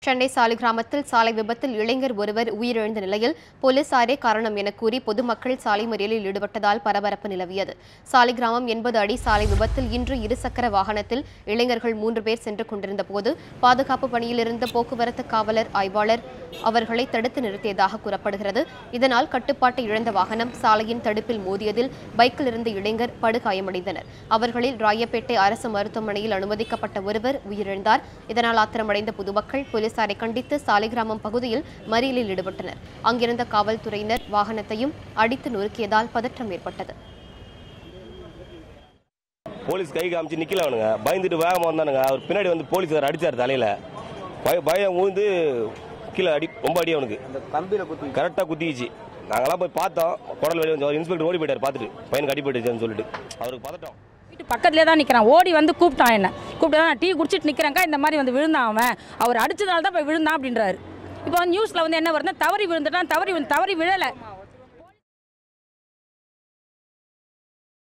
சென்னை சாலிகிராமத்தில் சாலை விபத்தில் இளைஞர் ஒருவர் உயிரிழந்த நிலையில் போலீசாரே காரணம் என கூறி பொதுமக்கள் சாலை மறியலில் ஈடுபட்டதால் பரபரப்பு நிலவியது. சாலிகிராமம் 80 அடி சாலை விபத்தில் இன்று இருசக்கர வாகனத்தில் இளைஞர்கள் 3 பேர் சென்று கொண்டிருந்த போது பாதுகாப்பு பணியில் இருந்த போக்குவரத்து காவலர் ஆய்வாளர் அவர்களை தடுத்து நிறுத்தியதாக கூறப்படுகிறது. இதனால் கட்டுப்பாட்டை இழந்த வாகனம் சாலையின் தடுப்பில் மோதியதில் பைக்கில் இருந்த இளைஞர் படுகாயமடைந்தனர். அவர்களில் ராயப்பேட்டை அரசு மருத்துவமனையில் அனுமதிக்கப்பட்ட ஒருவர் உயிரிழந்தார். இதனால் ஆத்திரமடைந்த பொதுமக்கள் போலீசாரை கண்டித்து சாலிகிராமம் பகுதியில் மறியலில் ஈடுபட்டனர். அங்கிருந்த காவல்துறையினர் வாகனத்தையும் அடித்து நொறுக்கியதால் பதற்றம் ஏற்பட்டது. போலீஸ் கை காமிச்சு நிக்கல, அவனுங்க பயந்துட்டு வேகமாக வந்தானுங்க. அவர் பின்னாடி வந்து போலீஸார் அடிச்சார் தலையில. பயம் ஊந்து கீழே அடி, ரொம்ப அடி அவனுக்கு கரெக்டாக குத்திச்சு. நாங்களாம் போய் பார்த்தோம், குடல் வெளியே வந்து இன்ஸ்பெக்டர் ஓடி போயிட்டார். பார்த்துட்டு பையனுக்கு அடிபட்டுச்சுன்னு சொல்லிட்டு அவருக்கு பதட்டம். வீட்டு பக்கத்துலேயே தான் நிற்கிறான். ஓடி வந்து கூப்பிட்டான், என்ன கூப்பிட்டு நான் டீ குடிச்சிட்டு நிற்கிறேங்க, இந்த மாதிரி வந்து விழுந்தான். அவர் அடிச்சதால தான் போய் விழுந்தான் அப்படின்றாரு. இப்போ நியூஸில் வந்து என்ன வருதுன்னா தவறி விழுந்துட்டான், தவறி விழலை.